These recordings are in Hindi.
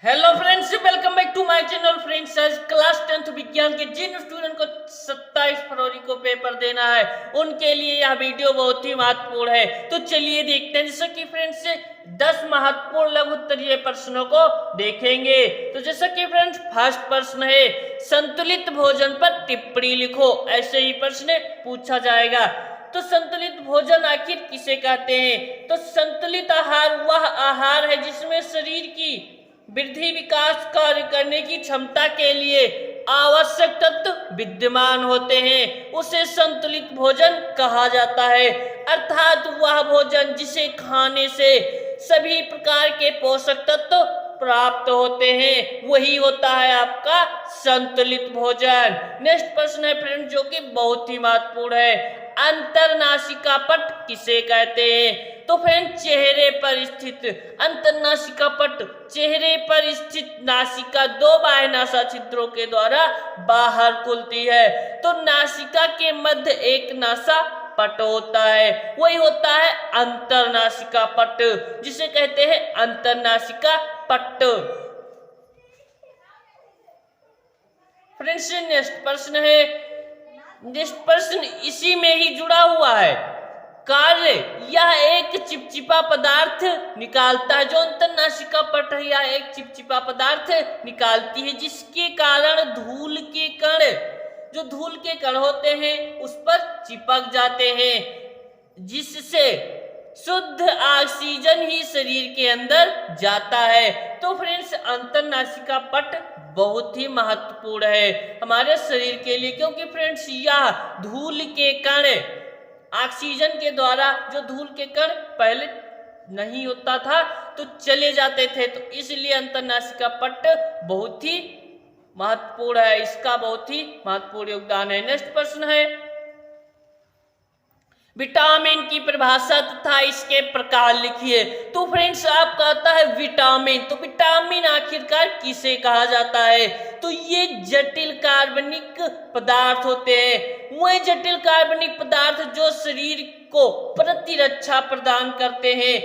Hello friends, welcome back to my channel. Friends, आज क्लास 10th विज्ञान के जिन स्टूडेंट को 27 फरवरी को पेपर देना है उनके लिए यह वीडियो बहुत ही महत्वपूर्ण है। तो चलिए देखते हैं। जैसा कि फ्रेंड्स 10 महत्वपूर्ण लघु उत्तरीय प्रश्नों को देखेंगे। तो जैसा कि फ्रेंड्स फर्स्ट प्रश्न है, संतुलित भोजन पर टिप्पणी लिखो। ऐसे ही प्रश्न पूछा जाएगा। तो संतुलित भोजन आखिर किसे कहते हैं? तो संतुलित आहार वह आहार है जिसमें शरीर की वृद्धि विकास कार्य करने की क्षमता के लिए आवश्यक तत्व विद्यमान होते हैं, उसे संतुलित भोजन कहा जाता है। अर्थात वह भोजन जिसे खाने से सभी प्रकार के पोषक तत्व प्राप्त होते हैं, वही होता है आपका संतुलित भोजन। नेक्स्ट प्रश्न है फ्रेंड, जो कि बहुत ही महत्वपूर्ण है। अंतरनासिका पट किसे कहते हैं? तो फ्रेंड चेहरे पर स्थित अंतरनासिका पट चेहरे पर स्थित नासिका दो बाह्य नासा छिद्रों के द्वारा बाहर खुलती है। तो नासिका के मध्य एक नासा पट होता है, वही होता है अंतरनासिका पट, जिसे कहते हैं अंतरनासिका पट। फ्रेंड्स नेक्स्ट प्रश्न है, नेक्स्ट प्रश्न इसी में ही जुड़ा हुआ है। कार्य यह एक चिपचिपा पदार्थ निकालता है। जो अंतरनासिका पट है यह एक चिपचिपा पदार्थ निकालती है, जिसके कारण धूल के कण, जो धूल के कण होते हैं उस पर चिपक जाते हैं, जिससे शुद्ध ऑक्सीजन ही शरीर के अंदर जाता है। तो फ्रेंड्स अंतरनासिका पट बहुत ही महत्वपूर्ण है हमारे शरीर के लिए, क्योंकि फ्रेंड्स यह धूल के कण ऑक्सीजन के द्वारा, जो धूल के कण पहले नहीं होता था तो चले जाते थे, तो इसलिए अंतरनासिका पट बहुत ही महत्वपूर्ण है, इसका बहुत ही महत्वपूर्ण योगदान है। नेक्स्ट प्रश्न है, विटामिन की परिभाषा तथा इसके प्रकार लिखिए। तो फ्रेंड्स आपका आता है विटामिन। तो विटामिन आखिरकार किसे कहा जाता है? तो ये जटिल कार्बनिक पदार्थ होते हैं, वह जटिल कार्बनिक पदार्थ जो शरीर को प्रतिरक्षा प्रदान करते हैं।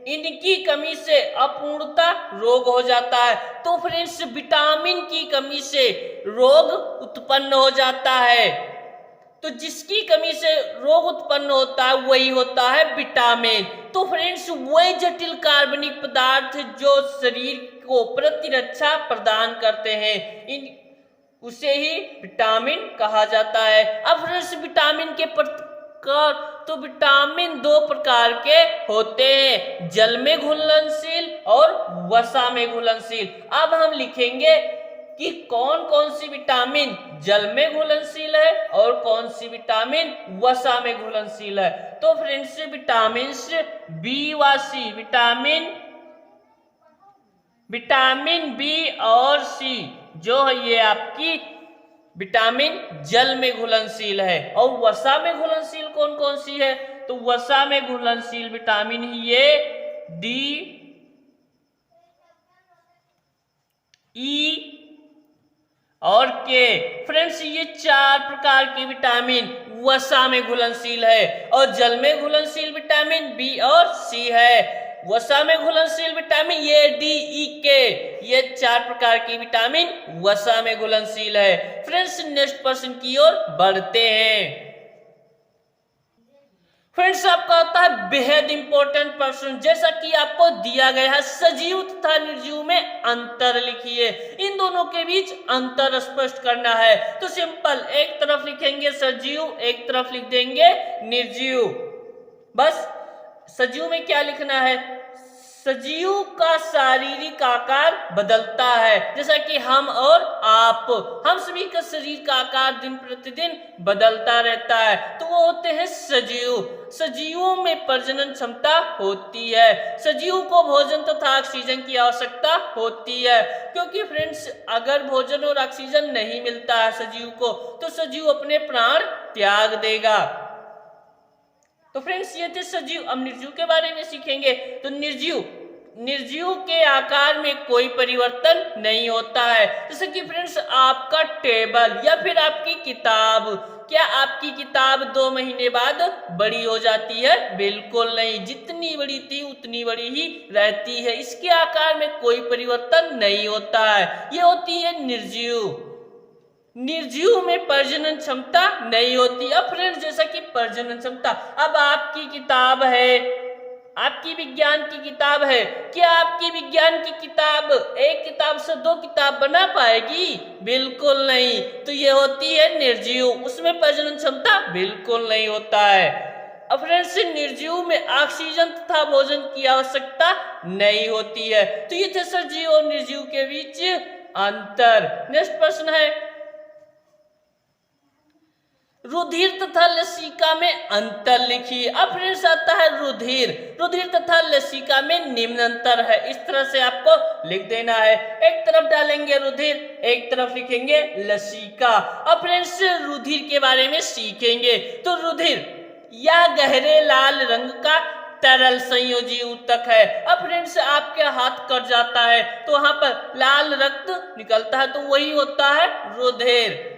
इनकी कमी से अपूर्णता रोग हो जाता है। तो फ्रेंड्स विटामिन की कमी से रोग उत्पन्न हो जाता है, तो जिसकी कमी से रोग उत्पन्न होता है वही होता है विटामिन। तो फ्रेंड्स वह जटिल कार्बनिक पदार्थ जो शरीर को प्रतिरक्षा प्रदान करते हैं, उसे ही विटामिन कहा जाता है। अब फ्रेंड्स विटामिन के प्रकार, तो विटामिन दो प्रकार के होते हैं, जल में घुलनशील और वसा में घुलनशील। अब हम लिखेंगे कि कौन कौन सी विटामिन जल में घुलनशील है और कौन सी विटामिन वसा में घुलनशील है। तो फ्रेंड्स विटामिन बी व सी, विटामिन बी और सी जो है ये आपकी विटामिन जल में घुलनशील है। और वसा में घुलनशील कौन कौन सी है? तो वसा में घुलनशील विटामिन ही ये डी, ई और के। फ्रेंड्स ये चार प्रकार के विटामिन वसा में घुलनशील है, और जल में घुलनशील विटामिन बी और सी है। वसा में घुलनशील विटामिन ये डी, ई, के, ये चार प्रकार की विटामिन वसा में घुलनशील है। फ्रेंड्स नेक्स्ट प्रश्न की ओर बढ़ते हैं। फ्रेंड्स आपका होता है बेहद इंपॉर्टेंट प्रश्न, जैसा कि आपको दिया गया है, सजीव तथा निर्जीव में अंतर लिखिए। इन दोनों के बीच अंतर स्पष्ट करना है। तो सिंपल, एक तरफ लिखेंगे सजीव, एक तरफ लिख देंगे निर्जीव। बस सजीव में क्या लिखना है? सजीव का शारीरिक आकार बदलता है, जैसा कि हम और आप, हम सभी का शरीर का आकार दिन प्रतिदिन बदलता रहता है, तो वो होते हैं सजीव। सजीवों में प्रजनन क्षमता होती है। सजीव को भोजन तथा ऑक्सीजन की आवश्यकता होती है, क्योंकि फ्रेंड्स अगर भोजन और ऑक्सीजन नहीं मिलता है सजीव को, तो सजीव अपने प्राण त्याग देगा। तो फ्रेंड्स ये थे सजीव। अब निर्जीव के बारे में सीखेंगे। तो निर्जीव निर्जीव के आकार में कोई परिवर्तन नहीं होता है। जैसे कि फ्रेंड्स आपका टेबल या फिर आपकी किताब, क्या आपकी किताब 2 महीने बाद बड़ी हो जाती है? बिल्कुल नहीं, जितनी बड़ी थी उतनी बड़ी ही रहती है, इसके आकार में कोई परिवर्तन नहीं होता है। ये होती है निर्जीव। निर्जीव में प्रजनन क्षमता नहीं होती। अब फ्रेंड्स जैसा कि प्रजनन क्षमता, अब आपकी किताब है, आपकी विज्ञान की किताब है, क्या आपकी विज्ञान की किताब एक किताब से 2 किताब बना पाएगी? बिल्कुल नहीं। तो ये होती है निर्जीव, उसमें प्रजनन क्षमता बिल्कुल नहीं होता है। अब फ्रेंड्स निर्जीव में ऑक्सीजन तथा भोजन की आवश्यकता नहीं होती है। तो ये थे सर जीव और निर्जीव के बीच अंतर। नेक्स्ट प्रश्न है, रुधिर तथा लसिका में अंतर लिखिए। अब फ्रेंड्स आता है रुधिर। रुधिर तथा लसिका में निम्न अंतर है। इस तरह से आपको लिख देना है, एक तरफ डालेंगे रुधिर, एक तरफ लिखेंगे लसिका। अब फ्रेंड्स रुधिर के बारे में सीखेंगे। तो रुधिर या गहरे लाल रंग का तरल संयोजी ऊतक है। अब फ्रेंड्स आपके हाथ कट जाता है तो वहां पर लाल रक्त निकलता है, तो वही होता है रुधिर।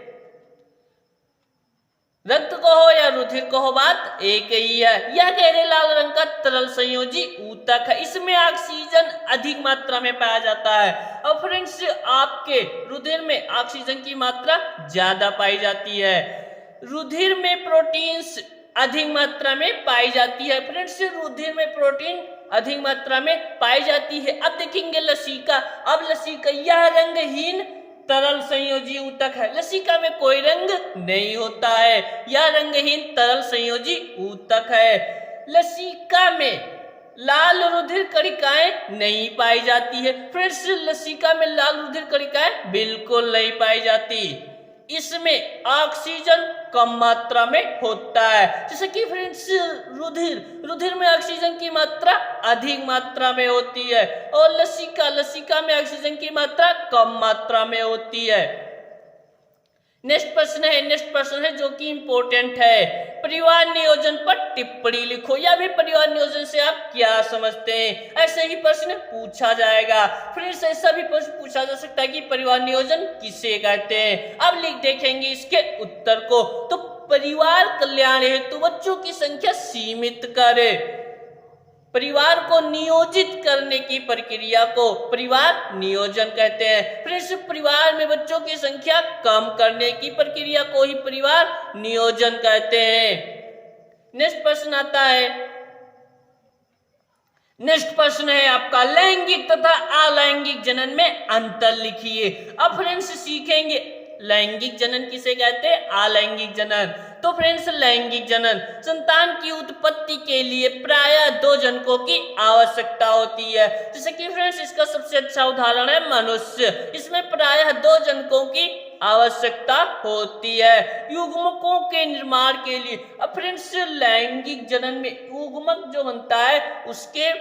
रक्त कहो या रुधिर कहो, बात एक ही है। यह गहरे लाल रंग का तरल संयोजी ऊतक है, इसमें ऑक्सीजन अधिक मात्रा में पाया जाता है। अब फ्रेंड्स आपके रुधिर में ऑक्सीजन की मात्रा ज्यादा पाई जाती है। रुधिर में प्रोटीन्स अधिक मात्रा में पाई जाती है। फ्रेंड्स रुधिर में प्रोटीन अधिक मात्रा में पाई जाती है। अब देखेंगे लसिका। अब लसिका यह रंगहीन तरल संयोजी ऊतक है। लसिका में कोई रंग नहीं होता है, यह रंगहीन तरल संयोजी ऊतक है। लसिका में लाल रुधिर कणिकाएं नहीं पाई जाती है। फ्रेंड्स लसिका में लाल रुधिर कणिकाएं बिल्कुल नहीं पाई जाती। इसमें ऑक्सीजन कम मात्रा में होता है। जैसे कि फ्रेंड्स रुधिर में ऑक्सीजन की मात्रा अधिक मात्रा में होती है और लसिका में ऑक्सीजन की मात्रा कम मात्रा में होती है। नेक्स्ट प्रश्न है जो कि इंपॉर्टेंट है, परिवार नियोजन पर टिप्पणी लिखो। या भी परिवार नियोजन से आप क्या समझते हैं, ऐसे ही प्रश्न पूछा जाएगा। फ्रेंड्स ऐसा भी प्रश्न पूछा जा सकता है कि परिवार नियोजन किसे कहते हैं। अब देखेंगे इसके उत्तर को। तो परिवार कल्याण हेतु बच्चों की संख्या सीमित करे, परिवार को नियोजित करने की प्रक्रिया को परिवार नियोजन कहते हैं। फ्रेंड्स परिवार में बच्चों की संख्या कम करने की प्रक्रिया को ही परिवार नियोजन कहते हैं। नेक्स्ट प्रश्न है आपका, लैंगिक तथा अलैंगिक जनन में अंतर लिखिए। अब फ्रेंड्स सीखेंगे लैंगिक जनन किसे कहते हैं, अलैंगिक जनन। तो फ्रेंड्स लैंगिक जनन संतान की उत्पत्ति के लिए प्रायः 2 जनकों की आवश्यकता होती है। जैसे कि फ्रेंड्स इसका सबसे अच्छा उदाहरण है मनुष्य, इसमें प्रायः 2 जनकों की आवश्यकता होती है युग्मकों के निर्माण के लिए। अब फ्रेंड्स लैंगिक जनन में युग्मक जो बनता है उसके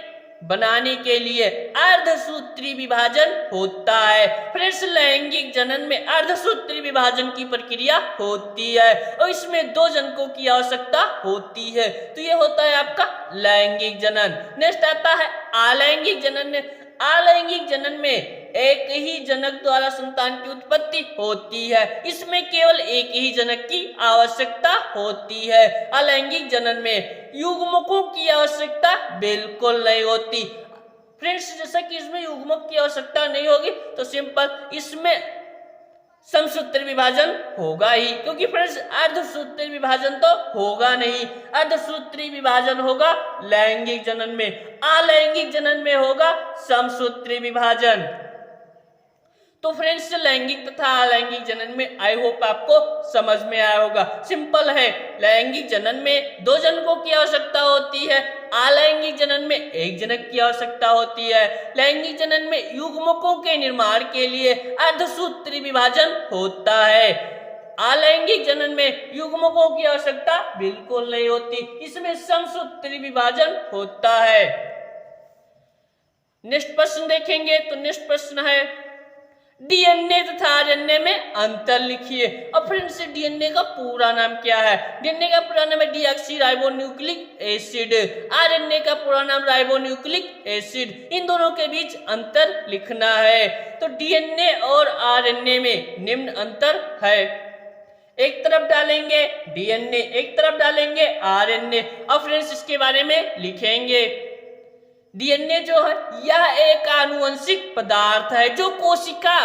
बनाने के लिए अर्धसूत्री विभाजन होता है। फ्रेंड्स लैंगिक जनन में अर्धसूत्री विभाजन की प्रक्रिया होती है और इसमें 2 जनकों की आवश्यकता होती है। तो ये होता है आपका लैंगिक जनन। नेक्स्ट आता है अलैंगिक जनन। अलैंगिक जनन में एक ही जनक द्वारा संतान की उत्पत्ति होती है, इसमें केवल एक ही जनक की आवश्यकता होती है। अलैंगिक जनन में युग्मकों की आवश्यकता बिल्कुल नहीं होती। फ्रेंड्स जैसा कि इसमें युग्मक की आवश्यकता नहीं होगी तो सिंपल इसमें समसूत्री विभाजन होगा ही, क्योंकि फ्रेंड्स अर्धसूत्री विभाजन तो होगा नहीं। अर्धसूत्री विभाजन होगा लैंगिक जनन में, अलैंगिक जनन में होगा समसूत्री विभाजन। तो फ्रेंड्स लैंगिक तथा अलैंगिक जनन में आई होप आपको समझ में आया होगा। सिंपल है, लैंगिक जनन में 2 जनकों की आवश्यकता होती है, अलैंगिक जनन में 1 जनक की आवश्यकता होती है। लैंगिक जनन में युग्मकों के निर्माण के लिए अर्धसूत्री विभाजन होता है, अलैंगिक जनन में युग्मकों की आवश्यकता बिल्कुल नहीं होती, इसमें समसूत्री विभाजन होता है। नेक्स्ट प्रश्न देखेंगे तो नेक्स्ट प्रश्न है, डीएनए तथा आरएनए में अंतर लिखिए। अब फ्रेंड्स डीएनए का पूरा नाम क्या है? डीएनए का पूरा नाम है डीऑक्सी राइबोन्यूक्लिक एसिड। आरएनए का पूरा नाम राइबोन्यूक्लिक एसिड। इन दोनों के बीच अंतर लिखना है। तो डीएनए और आरएनए में निम्न अंतर है। एक तरफ डालेंगे डीएनए, एक तरफ डालेंगे आरएनए। अब फ्रेंड्स इसके बारे में लिखेंगे। डीएनए जो है यह एक आनुवंशिक पदार्थ है जो कोशिका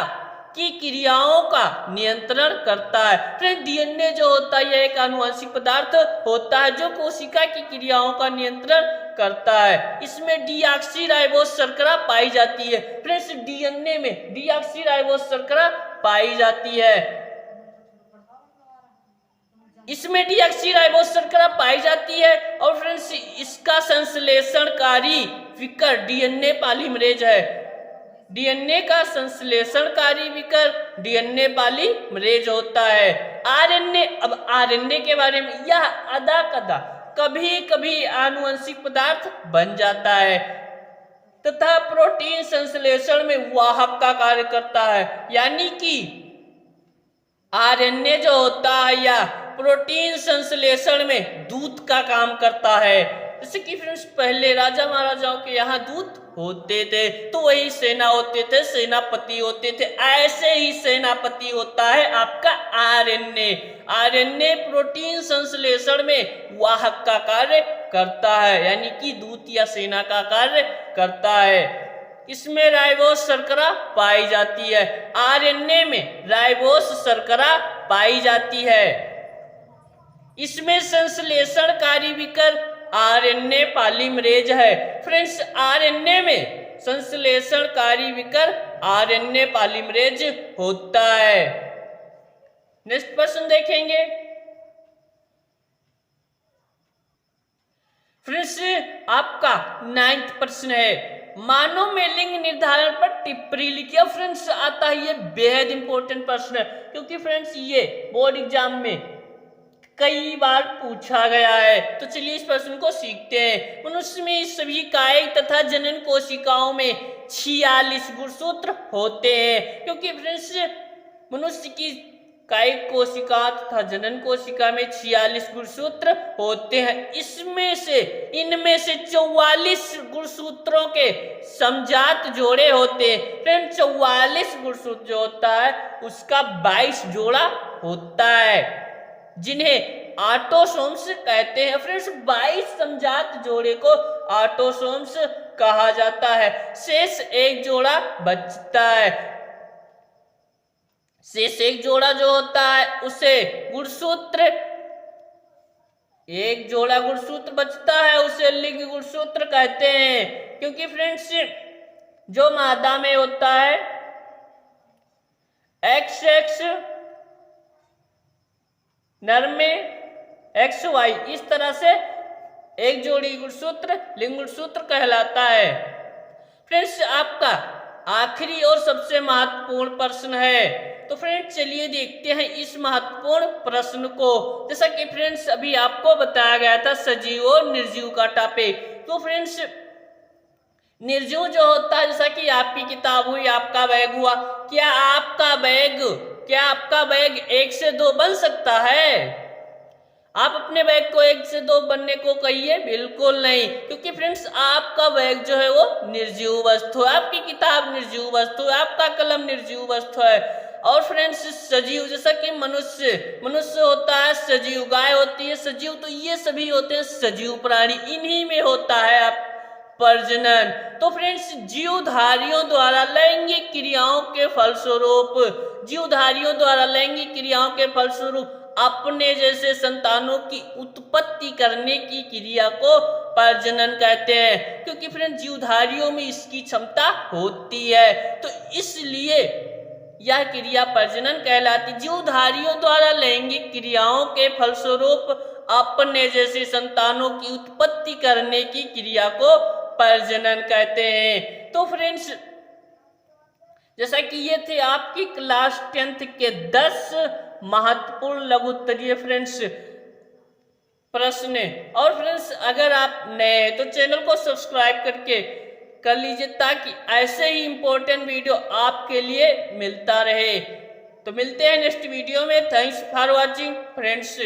की क्रियाओं का नियंत्रण करता है। फ्रेंड्स डीएनए जो होता है यह एक आनुवंशिक पदार्थ होता है जो कोशिका की क्रियाओं का नियंत्रण करता है। इसमें डीऑक्सीराइबोस शर्करा पाई जाती है। फ्रेंड्स डीएनए में डीऑक्सीराइबोस शर्करा पाई जाती है। इसमें डीऑक्सीराइबोस शर्करा पाई जाती है और फ्रेंड्स इसका संश्लेषणकारी विकर डीएनए पॉलीमरेज है। डीएनए का संश्लेषणकारी विकर डीएनए पॉलीमरेज होता है। आरएनए, अब आरएनए के बारे में, यह अदा कदा कभी कभी आनुवंशिक पदार्थ बन जाता है तथा प्रोटीन संश्लेषण में वाहक का कार्य करता है। यानी कि आरएनए जो होता है या प्रोटीन संश्लेषण में दूध का काम करता है। जैसे कि फ्रेंड्स पहले राजा महाराजाओं के यहाँ दूध होते थे तो वही सेना होते थे, सेनापति होते थे। ऐसे ही सेनापति होता है आपका आरएनए। आरएनए प्रोटीन संश्लेषण में वाहक का कार्य करता है, यानी कि दूत या सेना का कार्य करता है। इसमें राइबोस शर्करा पाई जाती है। आरएनए में राइबोस शर्करा पाई जाती है। इसमें संश्लेषणकारी विकर आरएनए पॉलीमरेज है। फ्रेंड्स आरएनए में संश्लेषणकारी विकर आरएनए पॉलीमरेज होता है। नेक्स्ट प्रश्न देखेंगे। फ्रेंड्स आपका 9th प्रश्न है, मानव में लिंग निर्धारण पर टिप्पणी लिखिए। फ्रेंड्स आता है ये बेहद इंपॉर्टेंट प्रश्न है क्योंकि फ्रेंड्स ये बोर्ड एग्जाम में कई बार पूछा गया है। तो चलिए इस प्रश्न को सीखते हैं। मनुष्य में सभी कायिक तथा जनन कोशिकाओं में 46 गुणसूत्र होते हैं क्योंकि फ्रेंड्स मनुष्य की कायिक कोशिका तथा जनन कोशिका में 46 गुणसूत्र होते हैं। इनमें से 44 गुणसूत्रों के समजात जोड़े होते हैं। फ्रेंड 44 गुणसूत्र जो होता है उसका 22 जोड़ा होता है जिन्हें ऑटोसोम्स कहते हैं। फ्रेंड्स 22 समजात जोड़े को ऑटोसोम्स कहा जाता है। शेष एक जोड़ा बचता है। शेष एक जोड़ा जो होता है उसे गुणसूत्र, एक जोड़ा गुणसूत्र बचता है उसे लिंग गुणसूत्र कहते हैं क्योंकि फ्रेंड्स जो मादा में होता है XX, नर में XY, इस तरह से एक जोड़ी गुणसूत्र लिंग गुणसूत्र कहलाता है। फ्रेंड्स आपका आखिरी और सबसे महत्वपूर्ण प्रश्न है। तो फ्रेंड्स चलिए देखते हैं इस महत्वपूर्ण प्रश्न को। जैसा कि फ्रेंड्स अभी आपको बताया गया था सजीव और निर्जीव का टॉपिक। तो फ्रेंड्स निर्जीव जो होता है, जैसा कि आपकी किताब हुई, आपका बैग हुआ, क्या आपका बैग 1 से 2 बन सकता है? आप अपने बैग को 1 से 2 बनने को कहिए, बिल्कुल नहीं, क्योंकि फ्रेंड्स आपका बैग जो है वो निर्जीव वस्तु है, आपकी किताब निर्जीव वस्तु है, आपका कलम निर्जीव वस्तु है। और फ्रेंड्स सजीव, जैसा कि मनुष्य होता है सजीव, गाय होती है सजीव, तो ये सभी होते हैं सजीव प्राणी, इन्हीं में होता है आप प्रजनन। तो फ्रेंड्स जीवधारियों द्वारा लैंगिक क्रियाओं के फलस्वरूप अपने जैसे संतानों की उत्पत्ति करने की क्रिया को प्रजनन कहते हैं, क्योंकि फ्रेंड्स जीवधारियों में इसकी क्षमता होती है, तो इसलिए यह क्रिया प्रजनन कहलाती। जीवधारियों द्वारा लैंगिक क्रियाओं के फलस्वरूप अपने जैसे संतानों की उत्पत्ति करने की क्रिया को प्रजनन कहते हैं। तो फ्रेंड्स जैसा कि ये थे आपकी क्लास 10th के 10 महत्वपूर्ण लघु उत्तरीय फ्रेंड्स प्रश्न। और फ्रेंड्स अगर आप नए हैं तो चैनल को सब्सक्राइब करके कर लीजिए ताकि ऐसे ही इंपॉर्टेंट वीडियो आपके लिए मिलता रहे। तो मिलते हैं नेक्स्ट वीडियो में। Thanks for watching friends.